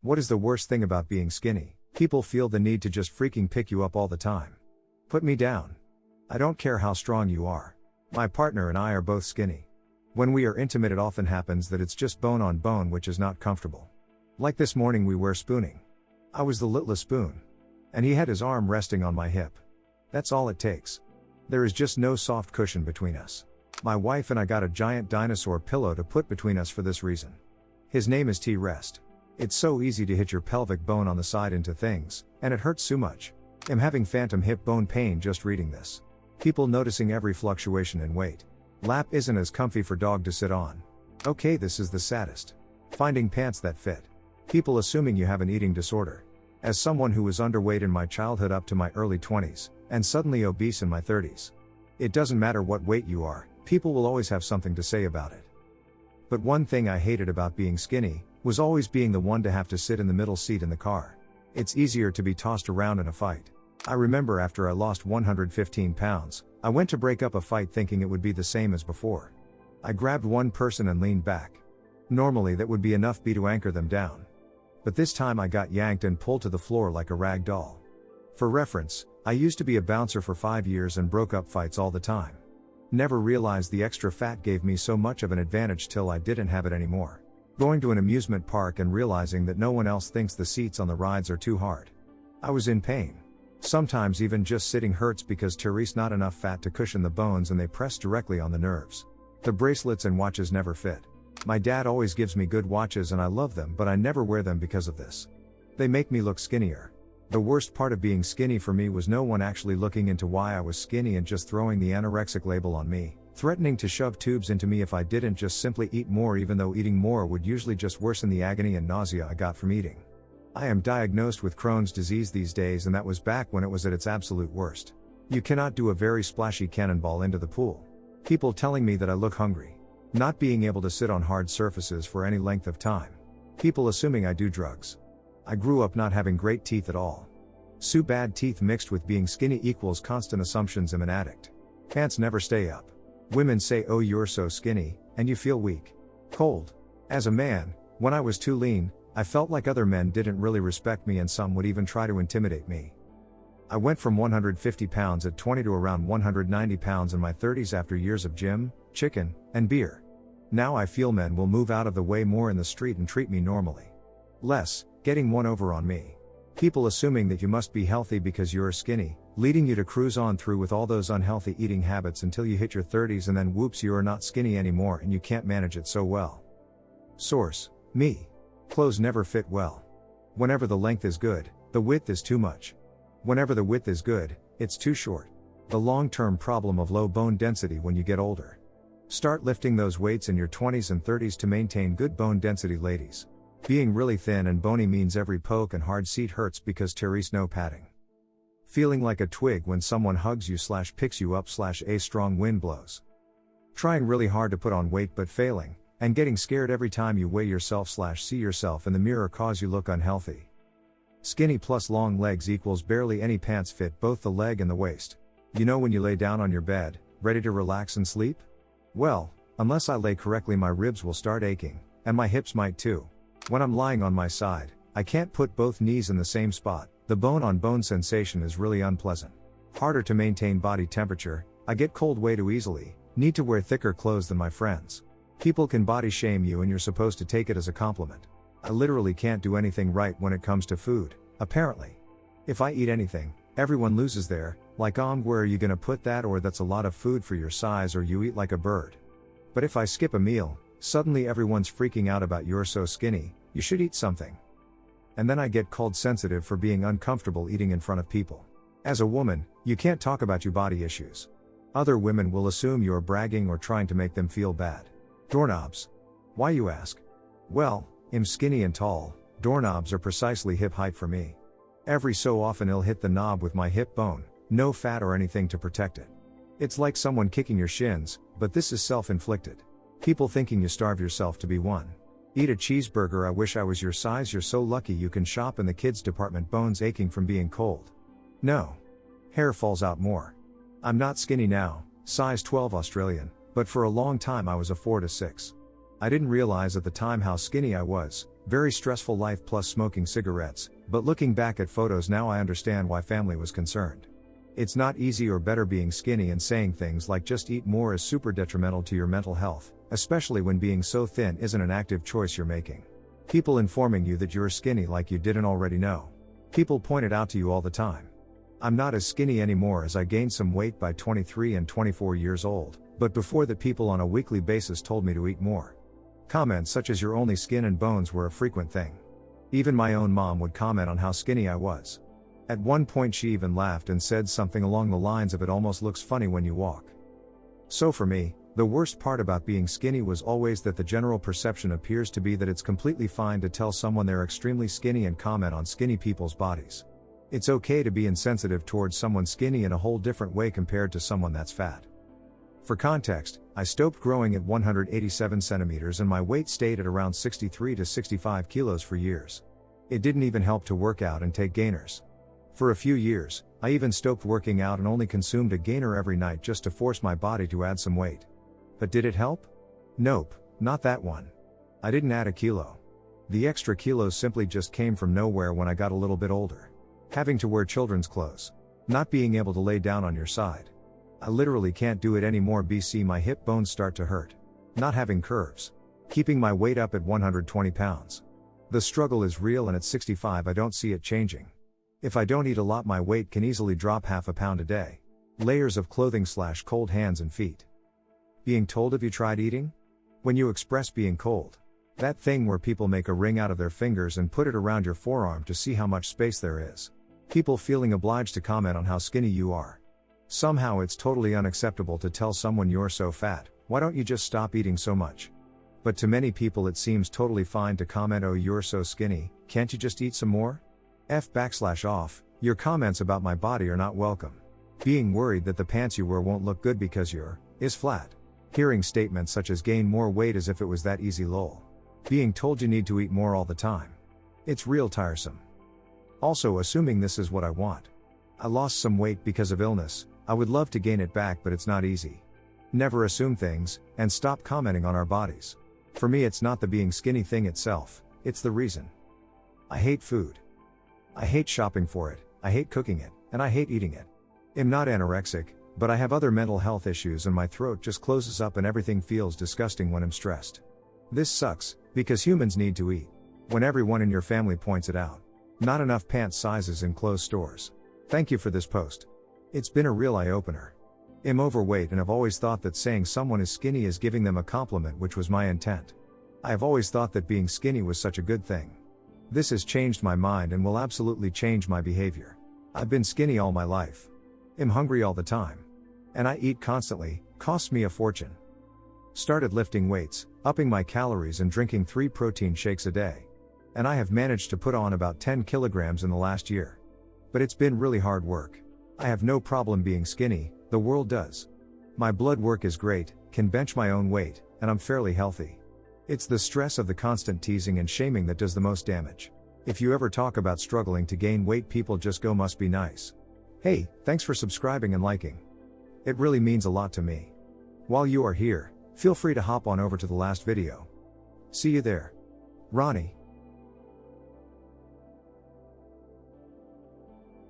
What is the worst thing about being skinny? People feel the need to just freaking pick you up all the time. Put me down. I don't care how strong you are. My partner and I are both skinny. When we are intimate, it often happens that it's just bone on bone, which is not comfortable. Like this morning, we were spooning. I was the littlest spoon. And he had his arm resting on my hip. That's all it takes. There is just no soft cushion between us. My wife and I got a giant dinosaur pillow to put between us for this reason. His name is T-Rest. It's so easy to hit your pelvic bone on the side into things, and it hurts so much. I'm having phantom hip bone pain just reading this. People noticing every fluctuation in weight. Lap isn't as comfy for dog to sit on. Okay, this is the saddest. Finding pants that fit. People assuming you have an eating disorder. As someone who was underweight in my childhood up to my early 20s, and suddenly obese in my 30s. It doesn't matter what weight you are, people will always have something to say about it. But one thing I hated about being skinny, was always being the one to have to sit in the middle seat in the car. It's easier to be tossed around in a fight. I remember after I lost 115 pounds, I went to break up a fight thinking it would be the same as before. I grabbed one person and leaned back. Normally that would be enough to anchor them down. But this time I got yanked and pulled to the floor like a rag doll. For reference, I used to be a bouncer for 5 years and broke up fights all the time. Never realized the extra fat gave me so much of an advantage till I didn't have it anymore. Going to an amusement park and realizing that no one else thinks the seats on the rides are too hard. I was in pain. Sometimes even just sitting hurts because there's not enough fat to cushion the bones and they press directly on the nerves. The bracelets and watches never fit. My dad always gives me good watches and I love them, but I never wear them because of this. They make me look skinnier. The worst part of being skinny for me was no one actually looking into why I was skinny and just throwing the anorexic label on me, threatening to shove tubes into me if I didn't just simply eat more, even though eating more would usually just worsen the agony and nausea I got from eating. I am diagnosed with Crohn's disease these days, and that was back when it was at its absolute worst. You cannot do a very splashy cannonball into the pool. People telling me that I look hungry. Not being able to sit on hard surfaces for any length of time. People assuming I do drugs. I grew up not having great teeth at all. So bad teeth mixed with being skinny equals constant assumptions I'm an addict. Pants never stay up. Women say, oh, you're so skinny, and you feel weak. Cold. As a man, when I was too lean, I felt like other men didn't really respect me and some would even try to intimidate me. I went from 150 pounds at 20 to around 190 pounds in my 30s after years of gym, chicken, and beer. Now I feel men will move out of the way more in the street and treat me normally. Less, getting one over on me. People assuming that you must be healthy because you're skinny, leading you to cruise on through with all those unhealthy eating habits until you hit your 30s and then whoops, you are not skinny anymore and you can't manage it so well. Source: me. Clothes never fit well. Whenever the length is good, the width is too much. Whenever the width is good, it's too short. The long-term problem of low bone density when you get older. Start lifting those weights in your 20s and 30s to maintain good bone density, ladies. Being really thin and bony means every poke and hard seat hurts because there's no padding. Feeling like a twig when someone hugs you / picks you up / a strong wind blows. Trying really hard to put on weight but failing, and getting scared every time you weigh yourself / see yourself in the mirror cause you look unhealthy. Skinny plus long legs equals barely any pants fit both the leg and the waist. You know when you lay down on your bed, ready to relax and sleep? Well, unless I lay correctly my ribs will start aching, and my hips might too. When I'm lying on my side, I can't put both knees in the same spot. The bone-on-bone sensation is really unpleasant. Harder to maintain body temperature, I get cold way too easily, need to wear thicker clothes than my friends. People can body shame you and you're supposed to take it as a compliment. I literally can't do anything right when it comes to food, apparently. If I eat anything, everyone loses their, like where are you gonna put that, or that's a lot of food for your size, or you eat like a bird. But if I skip a meal, suddenly everyone's freaking out about you're so skinny, you should eat something. And then I get called sensitive for being uncomfortable eating in front of people. As a woman, you can't talk about your body issues. Other women will assume you're bragging or trying to make them feel bad. Doorknobs. Why, you ask? Well, I'm skinny and tall, doorknobs are precisely hip height for me. Every so often I'll hit the knob with my hip bone, no fat or anything to protect it. It's like someone kicking your shins, but this is self-inflicted. People thinking you starve yourself to be one. Eat a cheeseburger, I wish I was your size, you're so lucky you can shop in the kids department, bones aching from being cold. No. Hair falls out more. I'm not skinny now, size 12 Australian, but for a long time I was a 4 to 6. I didn't realize at the time how skinny I was, Very stressful life plus smoking cigarettes, but looking back at photos now I understand why family was concerned. It's not easy or better being skinny, and saying things like just eat more is super detrimental to your mental health, especially when being so thin isn't an active choice you're making. People informing you that you're skinny like you didn't already know. People point it out to you all the time. I'm not as skinny anymore as I gained some weight by 23 and 24 years old, but before that people on a weekly basis told me to eat more. Comments such as "you're only skin and bones" were a frequent thing. Even my own mom would comment on how skinny I was. At one point she even laughed and said something along the lines of "it almost looks funny when you walk." So for me, the worst part about being skinny was always that the general perception appears to be that it's completely fine to tell someone they're extremely skinny and comment on skinny people's bodies. It's okay to be insensitive towards someone skinny in a whole different way compared to someone that's fat. For context, I stopped growing at 187 centimeters and my weight stayed at around 63 to 65 kilos for years. It didn't even help to work out and take gainers. For a few years, I even stopped working out and only consumed a gainer every night just to force my body to add some weight. But did it help? Nope, not that one. I didn't add a kilo. The extra kilos simply just came from nowhere when I got a little bit older. Having to wear children's clothes. Not being able to lay down on your side. I literally can't do it anymore. BC my hip bones start to hurt. Not having curves. Keeping my weight up at 120 pounds. The struggle is real, and at 65 I don't see it changing. If I don't eat a lot my weight can easily drop half a pound a day. Layers of clothing / cold hands and feet. Being told "have you tried eating?" When you express being cold. That thing where people make a ring out of their fingers and put it around your forearm to see how much space there is. People feeling obliged to comment on how skinny you are. Somehow it's totally unacceptable to tell someone "you're so fat, why don't you just stop eating so much?" But to many people it seems totally fine to comment "oh, you're so skinny, can't you just eat some more?" F/off, your comments about my body are not welcome. Being worried that the pants you wear won't look good because you're is flat. Hearing statements such as "gain more weight" as if it was that easy, lol. Being told you need to eat more all the time. It's real tiresome. Also assuming this is what I want. I lost some weight because of illness. I would love to gain it back, but it's not easy. Never assume things, and stop commenting on our bodies. For me it's not the being skinny thing itself, it's the reason. I hate food. I hate shopping for it, I hate cooking it, and I hate eating it. I'm not anorexic, but I have other mental health issues and my throat just closes up and everything feels disgusting when I'm stressed. This sucks, because humans need to eat. When everyone in your family points it out. Not enough pants sizes in clothes stores. Thank you for this post. It's been a real eye-opener. I'm overweight and I've always thought that saying someone is skinny is giving them a compliment, which was my intent. I have always thought that being skinny was such a good thing. This has changed my mind and will absolutely change my behavior. I've been skinny all my life. I'm hungry all the time. And I eat constantly, costs me a fortune. Started lifting weights, upping my calories and drinking 3 protein shakes a day. And I have managed to put on about 10 kilograms in the last year. But it's been really hard work. I have no problem being skinny, the world does. My blood work is great, can bench my own weight, and I'm fairly healthy. It's the stress of the constant teasing and shaming that does the most damage. If you ever talk about struggling to gain weight, people just go "must be nice." Hey, thanks for subscribing and liking. It really means a lot to me. While you are here, feel free to hop on over to the last video. See you there. Ronnie.